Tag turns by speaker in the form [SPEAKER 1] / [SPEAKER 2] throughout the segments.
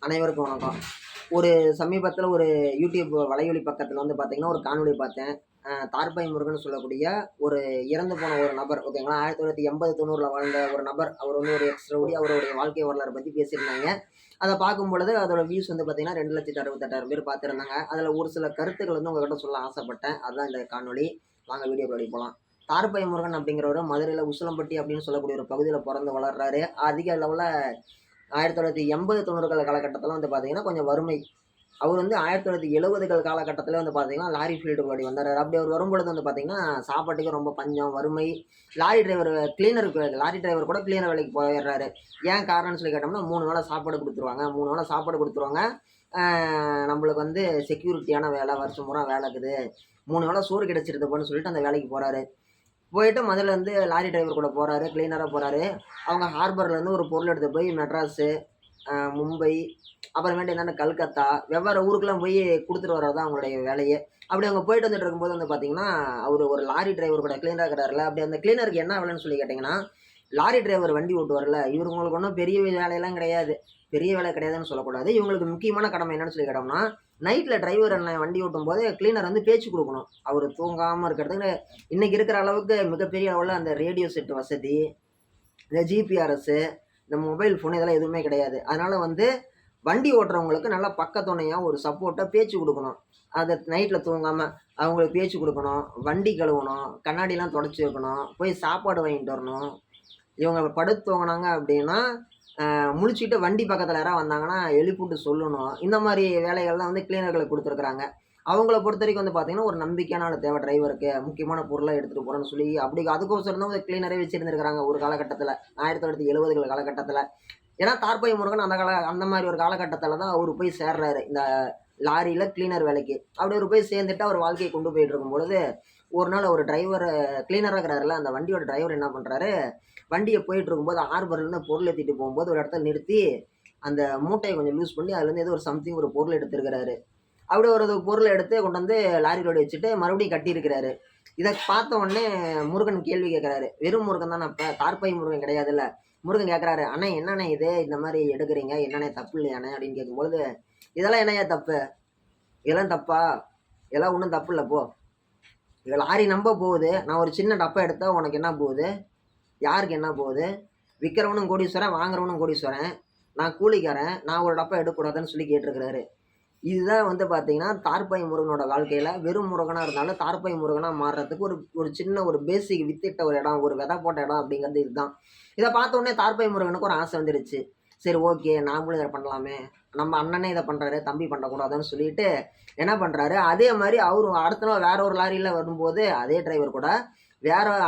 [SPEAKER 1] அனைவருக்கும் வணக்கம். ஒரு சமீபத்தில ஒரு யூடியூப் வலையொலி பக்கத்தில வந்து பார்த்தீங்கன்னா, ஒரு காணொளி பார்த்தேன். தார்பாய் முருகன்னு சொல்லக்கூடிய ஒரு இறந்து போன ஒரு நபர் ஓகேங்களா. 1980, 90ல வாழ்ந்த ஒரு நபர். அவர் வந்து ஒரு எக்ஸ் ரவுடி. அவருடைய வாழ்க்கை வரலாறு பத்தி பேசியிருந்தாங்க. அத பார்க்கும்பொழுது அதோட வியூஸ் வந்து பார்த்தீங்கன்னா, 2,68,000 பேர் பார்த்திருந்தாங்க. அதில ஒரு சில கருத்துக்கள் வந்து உங்ககிட்ட சொல்ல ஆசைப்பட்டேன். அதுதான் இந்த காணொளி. வாங்க வீடியோக்குள்ள போலாம். தார்பாய் முருகன் அப்படிங்கிறவரு மதுரையில உசிலம்பட்டி அப்படின்னு சொல்லக்கூடிய ஒரு பகுதியில பொறந்து வளர்றாரு. அதிக அளவுல 1980, 90கள் காலகட்டத்தில வந்து பார்த்தீங்கன்னா, கொஞ்சம் வறுமை. அவர் வந்து 1970கள் காலகட்டத்தில வந்து பார்த்தீங்கன்னா, லாரி ஃபீல்டுக்குள்ளடி வந்தாரு. அப்படி அவர் வரும்பொழுது வந்து பார்த்தீங்கன்னா, சாப்பாட்டுக்கு ரொம்ப பஞ்சம், வறுமை. லாரி டிரைவர் கூட கிளீனர் வேலைக்கு போயிடுறாரு. ஏன் காரணம்னு சொல்லி கேட்டோம்னா, 3 வேள சாப்பாடு குடுத்துருவாங்க. 3 வேள சாப்பாடு குடுத்துருவாங்க. ஆ நம்மளுக்கு வந்து செக்யூரிட்டியான வேலை, வருஷம் பூரா வேலை இருக்குது. 3 வேள சோறு கிடைச்சிருதுப்பான்னு சொல்லிட்டு அந்த வேலைக்கு போறாரு. போயிட்டு மதுரையிலேருந்து லாரி டிரைவர் கூட போறாரு. கிளீனரா போறாரு. அவங்க ஹார்பர்லேருந்து ஒரு பொருள் எடுத்து போய் மெட்ராஸு, மும்பை, அப்புறமேட்டு என்னன்னா கல்கத்தா, வெவ்வேறு ஊருக்குலாம் போய் குடுத்துட்டு வர்றது தான் அவங்களுடைய வேலையே. அப்படி அவங்க போயிட்டு வந்துட்டு இருக்கும்போது வந்து பார்த்தீங்கன்னா, அவரு ஒரு லாரி டிரைவர் கூட கிளீனரா இருக்கிறார்ல, அப்படி அந்த கிளீனருக்கு என்ன வேலைன்னு சொல்லி கேட்டீங்கன்னா, லாரி டிரைவர் வண்டி ஓட்டுவார்ல, இவங்களுக்கு ஒண்ணும் பெரிய வேலையெல்லாம் கிடையாது. பெரிய வேலை கிடையாதுன்னு சொல்லக்கூடாது. இவங்களுக்கு முக்கியமான கடமை என்னன்னு சொல்லி கேட்டோம்னா, நைட்ல டிரைவர் அண்ணன் வண்டி ஓட்டும்போது கிளீனர் வந்து பேச்சு குடுக்கணும். அவரு தூங்காம இருக்கிறதுக்கு இன்னைக்கு இருக்கிற அளவுக்கு மிகப்பெரிய அளவுல அந்த ரேடியோ செட் வசதி, இந்த ஜிபிஆர்எஸ், இந்த மொபைல் ஃபோன் இதெல்லாம் எதுவுமே கிடையாது. அதனால வந்து வண்டி ஓட்டுறவங்களுக்கு நல்லா பக்கத்துணையா ஒரு சப்போர்ட்டா பேச்சு குடுக்கணும். அத நைட்ல தூங்காம அவங்களுக்கு பேச்சு குடுக்கணும், வண்டி கழுவணும், கண்ணாடிலாம் தொடச்சு வைக்கணும், போய் சாப்பாடு வாங்கிட்டு வரணும். இவங்க படுத்து தூங்குனாங்க அப்படின்னா, முழிச்சுட்டு வண்டி பக்கத்துல யாராவது வந்தாங்கன்னா, எழுப்பிவுட்டு சொல்லணும். இந்த மாரி வேலைகள்லாம் வந்து கிளீனர்களுக்கு குடுத்துருக்காங்க. அவங்கள பொறுத்தவரைக்கும் வந்து பார்த்தீங்கன்னா, ஒரு நம்பிக்கையான ஆள் தேவை டிரைவருக்கு. முக்கியமான பொருளா எடுத்துட்டு போறேன்னு சொல்லி, அப்படி அதுக்கோசரம் தான் ஒரு கிளீனரே வச்சிருந்திருக்காங்க ஒரு காலகட்டத்தில. 1970கள் காலகட்டத்தில. ஏன்னா, தார்பாய் முருகன் அந்த மாரி ஒரு காலகட்டத்தில தான் அவரு போய் சேர்றாரு. இந்த லாரியில கிளீனர் வேலைக்கு. அப்படி அவரு போய் சேர்ந்துட்டு அவர் வாழ்க்கைய கொண்டு போயிட்டு இருக்கும்பொழுது, ஒரு நாள் அவரு கிளீனரா இருக்கிறாருல்ல, அந்த வண்டியோட டிரைவர் என்ன பண்றாரு, வண்டிய போயிட்டு இருக்கும்போது ஹார்பர்லேருந்து பொருள் ஏத்திட்டு போம்போது ஒரு இடத்துல நிறுத்தி, அந்த மூட்டைய கொஞ்சம் லூஸ் பண்ணி அதுலேருந்து ஏதோ ஒரு சம்திங் ஒரு பொருள் எடுத்திருக்கிறாரு. அப்படி ஒரு பொருள எடுத்து கொண்டு வந்து லாரிலோட வச்சுட்டு மறுபடியும் கட்டியிருக்கிறாரு. இத பார்த்த உடனே முருகன் கேள்வி கேட்கிறாரு. வெறும் முருகன் தான அப்ப, தார்பாய் முருகன் கிடையாதுல்ல. முருகன் கேட்கிறாரு, "அண்ணே என்னண்ணே இது? இந்த மாரி எடுக்குறீங்க. என்னண்ணே தப்பு இல்லையாண்ணே?" அப்படின்னு கேட்கும்பொழுது, "இதெல்லாம் என்னய்யா தப்பு? இதெல்லாம் தப்பா? இதெல்லாம் ஒண்ணும் தப்பு இல்ல போ. இது லாரி நம்ப போகுது. நான் ஒரு சின்ன டப்பா எடுத்தா உனக்கு என்ன போகுது? யாருக்கு என்ன போகுது? விக்கிறவனும் கோடீஸ்வரன், வாங்குறவனும் கோடீஸ்வரன். நான் கூலிக்காரன். நான் ஒரு டப்பா எடுக்கக்கூடாதுன்னு" சொல்லி கேட்டிருக்கிறாரு. இதுதான் வந்து பார்த்தீங்கன்னா, தார்பாய் முருகனோட வாழ்க்கையில வெறும் முருகனா இருந்தாலும், தார்பாய் முருகனா மாறுறதுக்கு ஒரு ஒரு சின்ன ஒரு பேசிக் வித்திட்ட ஒரு இடம், ஒரு விதை போட்ட இடம் அப்படிங்கிறது இதுதான். இத பார்த்த உடனே தார்பாய் முருகனுக்கு ஒரு ஆசை வந்துருச்சு. சரி ஓகே, நாமளும் இத பண்ணலாமே. நம்ம அண்ணனே இத பண்றாரு, தம்பி பண்ணக்கூடாதுன்னு சொல்லிட்டு என்ன பண்றாரு, அதே மாரி அவரும் அடுத்த நாள் வேற ஒரு லாரியில வரும்போது, அதே டிரைவர் கூட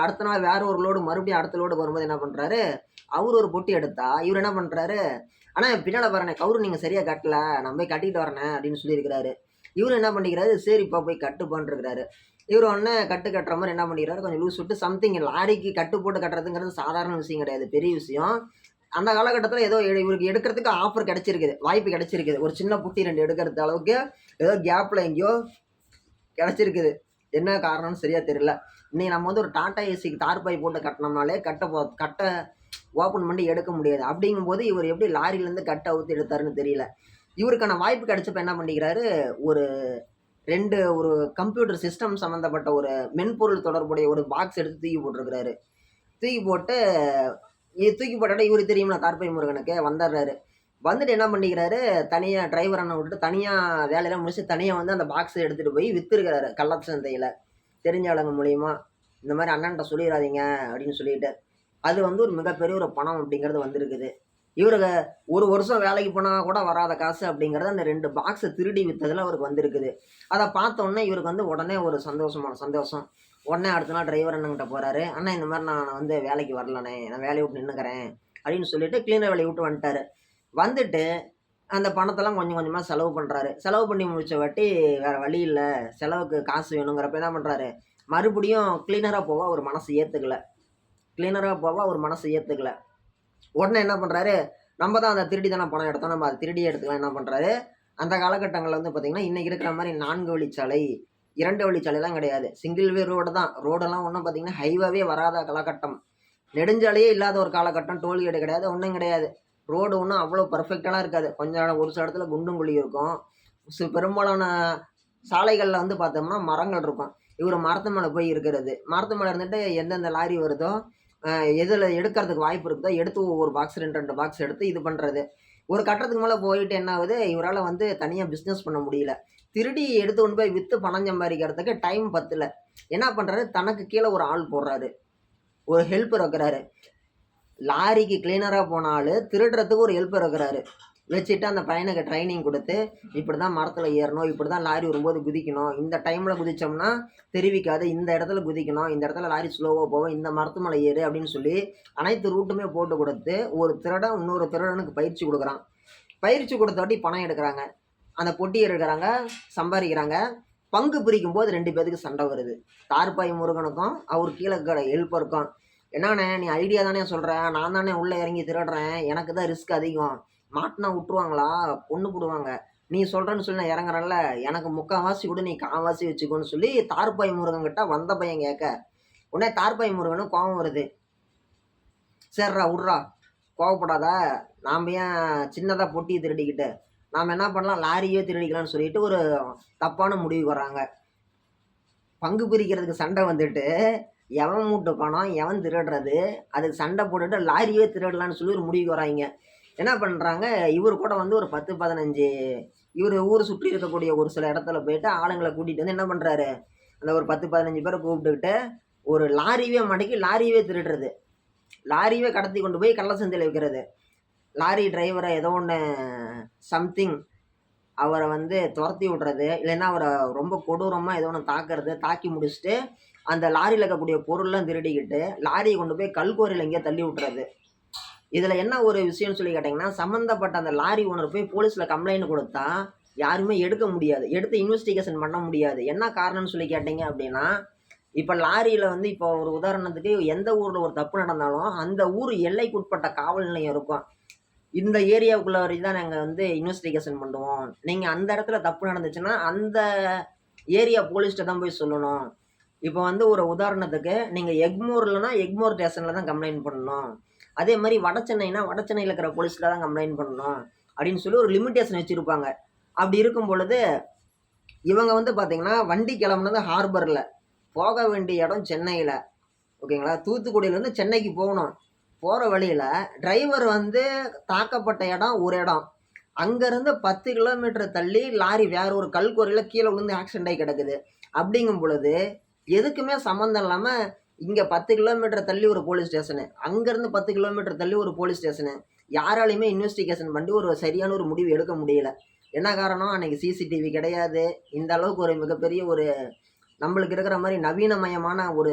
[SPEAKER 1] அடுத்த நாள் வேற ஒரு லோடு மறுபடியும் அடுத்த லோடு வரும்போது என்ன பண்றாரு, அவரு ஒரு பொட்டி எடுத்தா, இவரு என்ன பண்றாரு, "அண்ணா பின்னால பாருண்ணே, கவுரு நீங்க சரியா கட்டல. நான் போய் கட்டிட்டு வரேண்ணே" அப்படின்னு சொல்லியிருக்கிறாரு. இவரு என்ன பண்ணிக்கிறாரு, சரிப்பா போய் கட்டுப்பான்னு இருக்கிறாரு. இவரு உடனே கட்டு கட்டுற மாரி என்ன பண்ணிக்கிறாரு, கொஞ்சம் லூஸ் விட்டு சம்திங் லாரிக்கு கட்டு போட்டு கட்டுறதுங்கிறது சாதாரண விஷயம் கிடையாது. பெரிய விஷயம். அந்த காலகட்டத்தில ஏதோ இவருக்கு எடுக்கிறதுக்கு ஆஃபர் கிடைச்சிருக்குது. வாய்ப்பு கிடைச்சிருக்குது. ஒரு சின்ன புட்டி 2 எடுக்கிறது அளவுக்கு ஏதோ கேப்ல எங்கேயோ கிடைச்சிருக்குது. என்ன காரணம்னு சரியா தெரியல. இன்னைக்கு நம்ம வந்து ஒரு டாடா ஏசிக்கு தார்பாய் போட்டு கட்டுனோம்னாலே கட்ட ஓப்பன் பண்ணி எடுக்க முடியாது. அப்படிங்கும்போது இவரு எப்படி லாரிலருந்து கட்ட அவுத்து எடுத்தாருன்னு தெரியல. இவருக்கான வாய்ப்பு கிடைச்சப்ப என்ன பண்ணிக்கிறாரு, ஒரு 2 ஒரு கம்ப்யூட்டர் சிஸ்டம் சம்மந்தப்பட்ட ஒரு மென்பொருள் தொடர்புடைய ஒரு பாக்ஸ் எடுத்து தூக்கி போட்டுருக்கிறாரு. தூக்கி போட்டு தூக்கி போட்டோனே இவருக்கு தெரியும்ல தார்பாய் முருகனுக்கு வந்துடுறாரு. வந்துட்டு என்ன பண்ணிக்கிறாரு, தனியா டிரைவர் அண்ணன விட்டுட்டு தனியா வேலையெல்லாம் முடிச்சுட்டு தனியா வந்து அந்த பாக்ஸ எடுத்துட்டு போய் வித்துருக்கிறாரு கள்ளச்சந்தையில. தெரிஞ்ச ஆளுங்க மூலியமா. இந்த மாரி அண்ணன்ட்ட சொல்லிறாதீங்க அப்படின்னு சொல்லிட்டு. அது வந்து ஒரு மிகப்பெரிய ஒரு பணம் அப்படிங்கிறது வந்திருக்குது. இவருங்க 1 வருஷம் வேலைக்கு போனா கூட வராத காசு அப்படிங்கிறது அந்த 2 பாக்ஸ திருடி வித்ததுல அவருக்கு வந்திருக்குது. அத பார்த்த உடனே இவருக்கு வந்து உடனே ஒரு சந்தோஷமான சந்தோஷம். உடனே அடுத்த நாள் டிரைவர் அண்ணன்கிட்ட போறாரு. "அண்ணா இந்த மாரி நான் வந்து வேலைக்கு வரலண்ணே. நான் வேலைய விட்டு நின்னுக்கிறேன்" அப்படின்னு சொல்லிட்டு கிளீனர் வேலைய விட்டு வந்துட்டாரு. வந்துட்டு அந்த பணத்தெல்லாம் கொஞ்சம் கொஞ்சமா செலவு பண்றாரு. செலவு பண்ணி முடிச்ச வாட்டி வேற வழி இல்ல. செலவுக்கு காசு வேணுங்கிறப்ப என்ன பண்றாரு, மறுபடியும் கிளீனரா போக அவர் மனசு ஏத்துக்கல. கிளீனரா போக அவர் மனசு ஏத்துக்கல. உடனே என்ன பண்றாரு, நம்ம தான் அந்த திருடி தான பணம் எடுத்தோம். நம்ம அத திருடியே எடுத்துக்கலாம் என்ன பண்றாரு, அந்த காலகட்டங்கள்ல வந்து பார்த்தீங்கன்னா, இன்னைக்கு இருக்கிற மாரி 4 வழிச்சாலை, 2 வழிச்சாலைலாம் கிடையாது. சிங்கிள் வே ரோடு தான். ரோடெல்லாம் ஒண்ணும் பார்த்தீங்கன்னா, ஹைவேவே வராத காலகட்டம். நெடுஞ்சாலையே இல்லாத ஒரு காலகட்டம். டோல்கேட் கிடையாது, ஒண்ணும் கிடையாது. ரோடு ஒன்றும் அவ்வளோ பர்ஃபெக்டாலாம் இருக்காது. கொஞ்சம் ஒரு சில இடத்துல குண்டும் குழியும் இருக்கும். பெரும்பாலான சாலைகள்ல வந்து பார்த்தோம்னா மரங்கள் இருக்கும். இவரு மரத்து மேல போய் இருக்கிறது. மரத்து மேல இருந்துட்டு எந்தெந்த லாரி வருதோ, அ எதுல எடுக்கிறதுக்கு வாய்ப்பு இருக்குதோ, எடுத்து ஒவ்வொரு பாக்ஸ் 2, 2 பாக்ஸ் எடுத்து இது பண்றது. ஒரு கட்டத்துக்கு மேல போயிட்டு என்ன ஆகுது, இவரால வந்து தனியா பிசினஸ் பண்ண முடியல. திருடி எடுத்து கொண்டு போய் வித்து பணம் சம்பாரிக்கிறதுக்கு டைம் பத்தல. என்ன பண்றாரு, தனக்கு கீழ ஒரு ஆள் போடுறாரு. ஒரு ஹெல்ப்பர் வைக்கிறாரு. லாரிக்கு கிளீனரா போன ஆளு, திருடுறதுக்கு ஒரு ஹெல்ப்பர் வைக்கிறாரு. வச்சுட்டு அந்த பையனுக்கு ட்ரைனிங் குடுத்து, இப்படிதான் மரத்துல ஏறணும், இப்படிதான் லாரி வரும்போது குதிக்கணும், இந்த டைம்ல குதிச்சோம்னா தெரிவிக்காது, இந்த இடத்துல குதிக்கணும், இந்த இடத்துல லாரி ஸ்லோவா போகும், இந்த மரத்து மேல ஏறு அப்படின்னு சொல்லி அனைத்து ரூட்டுமே போட்டு குடுத்து, ஒரு திருடன் இன்னொரு திருடனுக்கு பயிற்சி குடுக்குறான். பயிற்சி குடுத்தவாட்டி பணம் எடுக்குறாங்க. அந்த பொட்டி எடுக்குறாங்க, சம்பாரிக்கிறாங்க. பங்கு பிரிக்கும்போது 2 பேத்துக்கு சண்டை வருது. தார்பாய் முருகனுக்கும், அவர் கீழ இருக்கிற ஹெல்ப்பருக்கும். "என்னாண்ணே நீ ஐடியா தானே சொல்ற, நான் தானே உள்ள இறங்கி திருடுறேன், எனக்கு தான் ரிஸ்க் அதிகம். மாட்டுனா உட்டுருவாங்களா? கொன்னு புடுவாங்க. நீ சொல்றேன்னு சொல்லி நான் இறங்குறேன்ல, எனக்கு 3/4வாசி குடு, நீ 1/4வாசி வச்சுக்கோன்னு" சொல்லி தார்பாய் முருகன் கிட்ட வந்த பையன் கேட்க, உடனே தார்பாய் முருகனுக்கு கோவம் வருது. "சேர்றா உட்றா, கோவப்படாத. நாம ஏன் சின்னதா பொட்டிய திருடிக்கிட்டு, நாம என்ன பண்ணலாம், லாரியே திருடிக்கலாம்ன்னு சொல்லிட்டு ஒரு தப்பான முடிவுக்கு வர்றாங்க. பங்கு பிரிக்கிறதுக்கு சண்டை வந்துட்டு, எவன் மூட்டு பணம், எவன் திருடுறது, அதுக்கு சண்டை போட்டுட்டு லாரியே திருடலான்னு சொல்லி ஒரு முடிவுக்கு வர்றாய்ங்க. என்ன பண்றாங்க, இவரு கூட வந்து ஒரு 10, 15 இவரு ஊர சுற்றி இருக்கக்கூடிய ஒரு சில இடத்துல போயிட்டு ஆளுங்கள கூட்டிட்டு வந்து என்ன பண்றாரு, அந்த ஒரு 10, 15 பேர கூப்பிட்டுக்கிட்டு, ஒரு லாரியவே மடக்கி லாரியவே திருடுறது. லாரியவே கடத்தி கொண்டு போய் கள்ள சந்தையில விக்கிறது. லாரி டிரைவர ஏதோ ஒண்ணு சம்திங் அவர வந்து தொரத்தி விடுறது, இல்லைன்னா அவர ரொம்ப கொடூரமா ஏதோ ஒண்ணு தாக்குறது, தாக்கி முடிச்சுட்டு, அந்த லாரியில இருக்கக்கூடிய பொருள்லாம் திருடிக்கிட்டு, லாரிய கொண்டு போய் கல்குவாரியில எங்கேயோ தள்ளி விட்டுறது. இதுல என்ன ஒரு விஷயம்னு சொல்லி கேட்டீங்கன்னா, சம்மந்தப்பட்ட அந்த லாரி ஓனர் போய் போலீஸ்ல கம்ப்ளைண்ட் குடுத்தா, யாருமே எடுக்க முடியாது. எடுத்து இன்வெஸ்டிகேஷன் பண்ண முடியாது. என்ன காரணம்னு சொல்லி கேட்டீங்க அப்படின்னா, இப்ப லாரியில வந்து இப்போ ஒரு உதாரணத்துக்கு எந்த ஊர்ல ஒரு தப்பு நடந்தாலும், அந்த ஊர் எல்லைக்குட்பட்ட காவல் நிலையம் இருக்கும். இந்த ஏரியாவுக்குள்ள வரைக்கும் தான் நாங்க வந்து இன்வெஸ்டிகேஷன் பண்ணுவோம். நீங்க அந்த இடத்துல தப்பு நடந்துச்சுன்னா, அந்த ஏரியா போலீஸ்ட்ட தான் போய் சொல்லணும். இப்ப வந்து ஒரு உதாரணத்துக்கு, நீங்க எக்மோர்லனா, எக்மோர் ஸ்டேஷன்ல தான் கம்ப்ளைண்ட் பண்ணணும். அதே மாரி வடசென்னைனா, வடசென்னையில இருக்கிற போலீஸ்ல தான் கம்ப்ளைண்ட் பண்ணணும். அப்படின்னு சொல்லி ஒரு லிமிட்டேஷன் வச்சிருப்பாங்க. அப்படி இருக்கும் பொழுது, இவங்க வந்து பார்த்தீங்கன்னா, வண்டி கிளம்புனது ஹார்பர்ல. போக வேண்டிய இடம் சென்னையில. ஓகேங்களா? தூத்துக்குடியிலருந்து சென்னைக்கு போகணும். போற வழியில டிரைவர் வந்து தாக்கப்பட்ட இடம் ஒரு இடம். அங்கருந்து 10 கிலோமீட்டர் தள்ளி லாரி வேற ஒரு கல்குவாரியில கீழ விழுந்து ஆக்சிடென்ட் ஆயி கிடக்குது. அப்படிங்கும் பொழுது, எதுக்குமே சம்மந்தம் இல்லாம இங்க 10 கிலோமீட்டர் தள்ளி ஒரு போலீஸ் ஸ்டேஷனு, அங்கருந்து 10 கிலோமீட்டர் தள்ளி ஒரு போலீஸ் ஸ்டேஷனு. யாராலயுமே இன்வெஸ்டிகேஷன் பண்ணி ஒரு சரியான ஒரு முடிவு எடுக்க முடியல. என்ன காரணம்? அன்னைக்கு சிசிடிவி கிடையாது. இந்த அளவுக்கு ஒரு மிகப்பெரிய ஒரு நம்மளுக்கு இருக்கிற மாரி நவீனமயமான ஒரு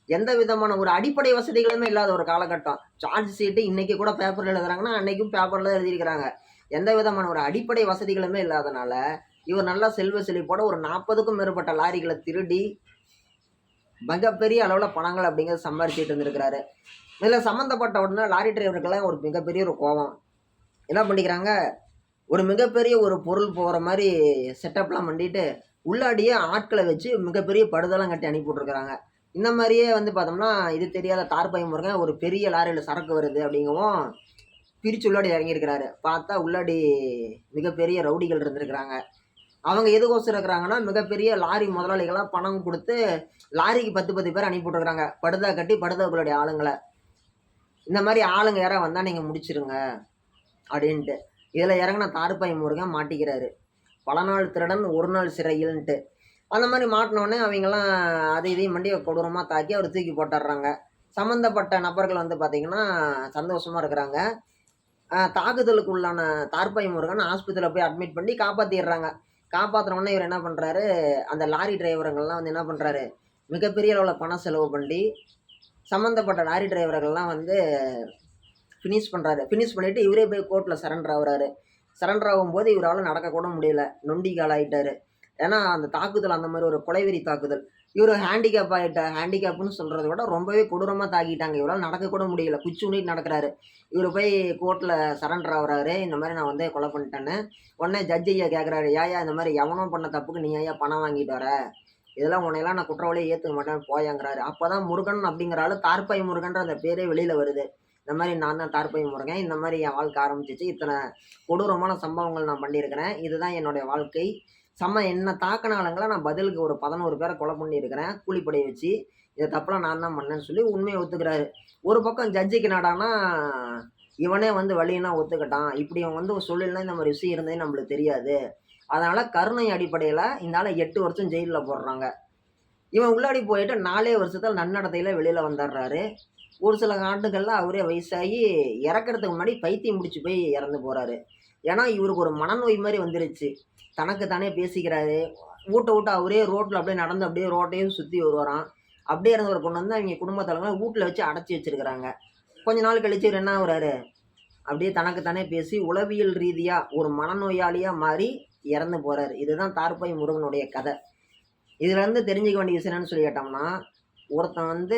[SPEAKER 1] எந்த விதமான ஒரு அடிப்படை வசதிகளுமே இல்லாத ஒரு காலகட்டம். சார்ஜ் ஷீட் இன்னைக்கு கூட பேப்பர்ல எழுதுறாங்கன்னா, அன்னைக்கும் பேப்பர்ல தான் எழுதியிருக்கிறாங்க. எந்த விதமான ஒரு அடிப்படை வசதிகளுமே இல்லாதனால, இவர் நல்லா செல்வ செழிப்போட ஒரு 40க்கும் மேற்பட்ட லாரிகள திருடி, மிகப்பெரிய அளவுல பணங்கள் அப்படிங்கிறத சம்பாரிச்சுட்டு இருந்திருக்கிறாரு. இதுல சம்மந்தப்பட்ட உடனே லாரி டிரைவருக்கெல்லாம் ஒரு மிகப்பெரிய ஒரு கோவம். என்ன பண்ணிக்கிறாங்க, ஒரு மிகப்பெரிய ஒரு பொருள் போற மாரி செட்டப்லாம் பண்ணிட்டு, உள்ளாடியே ஆட்கள வச்சு மிகப்பெரிய படுதெல்லாம் கட்டி அனுப்பி விட்டுருக்காங்க. இந்த மாரியே வந்து பார்த்தோம்னா, இது தெரியாத தார்பாய் முருகன் ஒரு பெரிய லாரியில சரக்கு வருது அப்படிங்கவும், பிரிச்சு உள்ளாடி இறங்கியிருக்கிறாரு. பார்த்தா உள்ளாடி மிகப்பெரிய ரவுடிகள் இருந்திருக்கிறாங்க. அவங்க எதுக்கோசரம் இருக்கிறாங்கன்னா, மிகப்பெரிய லாரி முதலாளிகளா பணம் குடுத்து, லாரிக்கு 10, 10 பேர அனுப்பி விட்டுருக்காங்க. படுதா கட்டி படுதாக்குள்ளாடி ஆளுங்கள. இந்த மாரி ஆளுங்க யாராவது வந்தா நீங்க முடிச்சிருங்க அப்படின்ட்டு. இதுல இறங்குன தார்பாய் முருகன் மாட்டிக்கிறாரு. பல நாள் திருடன் ஒரு நாள் சிறையில்ன்ட்டு. அந்த மாரி மாட்டுனோனே அவைங்கலாம் அது இதையும் பண்ணி கொடூரமா தாக்கி அவர தூக்கி போட்டுர்றாங்க. சம்மந்தப்பட்ட நபர்கள் வந்து பார்த்தீங்கன்னா, சந்தோஷமா இருக்கிறாங்க. தாக்குதலுக்கு உள்ளான தார்பாய் முருகன் ஆஸ்பத்திரியில போய் அட்மிட் பண்ணி காப்பாத்திர்றாங்க. காப்பாத்துன உடனே இவரு என்ன பண்றாரு, அந்த லாரி டிரைவருங்கள்லாம் வந்து என்ன பண்றாரு, மிகப்பெரிய அளவுல பணம் செலவு பண்ணி, சம்மந்தப்பட்ட லாரி டிரைவர்கள்லாம் வந்து ஃபினிஷ் பண்றாரு. ஃபினிஷ் பண்ணிட்டு இவரே போய் கோர்ட்ல சரண்டர் ஆவுறாரு. சரண்டர் ஆகும்போது இவரால நடக்கக்கூட முடியல. நொண்டி காலாயிட்டாரு. ஏன்னா, அந்த தாக்குதல் அந்த மாரி ஒரு கொலைவெறி தாக்குதல். இவரு ஹேண்டிகேப்ன்னு சொல்றத விட ரொம்பவே கொடூரமா தாக்கிட்டாங்க. இவரால நடக்கக்கூட முடியல. குச்சி ஊனிட்டு நடக்குறாரு. இவரு போய் கோர்ட்ல சரண்டர் ஆவுறாரு. இந்த மாரி நான் வந்து கொலை பண்ணிட்டேன்னு. உடனே ஜட்ஜ் ஐயா கேட்குறாரு, "ஏய்யா இந்த மாரி எவனோ பண்ண தப்புக்கு நீ ஏன்யா பணம் வாங்கிட்டு வர? இதெல்லாம் உன்னையெல்லாம் நான் குற்றவாளியா ஏத்துக்க மாட்டேன் போயாங்கிறாரு." அப்பதான் முருகன் அப்படிங்கிற ஆளு தார்பாய் முருகன்ற அந்த பேரே வெளியில வருது. இந்த மாதிரி நான் தான் தார்பாய் முருகன். இந்த மாதிரி என் வாழ்க்கை ஆரம்பிச்சிச்சு. இத்தனை கொடூரமான சம்பவங்கள் நான் பண்ணியிருக்கிறேன். இதுதான் என்னுடைய வாழ்க்கை. என்ன தாக்குன ஆளுங்கள நான் பதிலுக்கு ஒரு 11 பேர கொலை பண்ணியிருக்கிறேன். கூலிப்படை வச்சு. இத தப்பெல்லாம் நான் தான் பண்ணேன்னு சொல்லி உண்மைய ஒத்துக்கிறாரு. ஒரு பக்கம் ஜட்ஜுக்கு என்னடான்னா, இவனே வந்து வலின்னா ஒத்துக்கிட்டான். இப்படி அவன் வந்து சொல்லியிருந்தா இந்த மாரி விஷயம் இருந்ததே நம்மளுக்கு தெரியாது. அதனால கருணை அடிப்படையில இந்த ஆள 8 வருஷம் ஜெயில்ல போடுறாங்க. இவன் உள்ளாடி போயிட்டு 4 வருஷத்துல நன்னடத்தையில வெளியில வந்துர்றாரு. ஒரு சில ஆண்டுகள்ல அவரே வயசாகி இறக்கறதுக்கு முன்னாடி பைத்தியம் பிடிச்சு போய் இறந்து போறாரு. ஏன்னா, இவருக்கு ஒரு மனநோய் மாரி வந்துருச்சு. தனக்கு தானே பேசிக்கிறாரு. வூட்ட வூட்ட அவரே ரோட்ல அப்படியே நடந்து அப்படியே ரோட்டையும் சுத்தி வருவாராம். அப்படியே இருந்தவர கொண்டு வந்து அவிங்க குடும்ப தலைவங்க வூட்ல வச்சு அடைச்சு வச்சிருக்கிறாங்க. கொஞ்ச நாள் கழிச்சு இவரு என்ன ஆகுறாரு, அப்படியே தனக்கு தானே பேசி உளவியல் ரீதியா ஒரு மனநோயாளியா மாறி இறந்து போறாரு. இதுதான் தார்பாய் முருகனுடைய கதை. இதுலருந்து தெரிஞ்சுக்க வேண்டிய விஷயம் என்னன்னு சொல்லி கேட்டோம்னா, ஒருத்தன் வந்து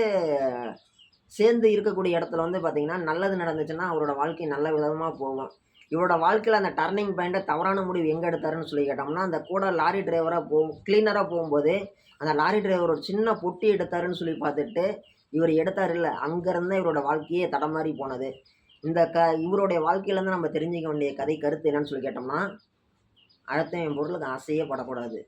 [SPEAKER 1] சேர்ந்து இருக்கக்கூடிய இடத்துல வந்து பார்த்தீங்கன்னா, நல்லது நடந்துச்சுன்னா, அவரோட வாழ்க்கை நல்ல விதமா போகும். இவரோட வாழ்க்கையில அந்த டர்னிங் பாயிண்ட்ட தவறான முடிவு எங்க எடுத்தாருன்னு சொல்லி கேட்டோம்னா, அந்த கூட லாரி டிரைவரா கிளீனரா போகும்போது, அந்த லாரி டிரைவர் ஒரு சின்ன பொட்டி எடுத்தாருன்னு சொல்லி பார்த்துட்டு, இவரு எடுத்தாருல்ல, அங்கருந்து இவரோட வாழ்க்கையே தடமாறி போனது. இந்த இவருடைய வாழ்க்கையிலருந்து நம்ம தெரிஞ்சுக்க வேண்டிய கருத்து என்னன்னு சொல்லி கேட்டோம்னா, அடுத்தவன் பொருளுக்கு ஆசையே படக்கூடாது.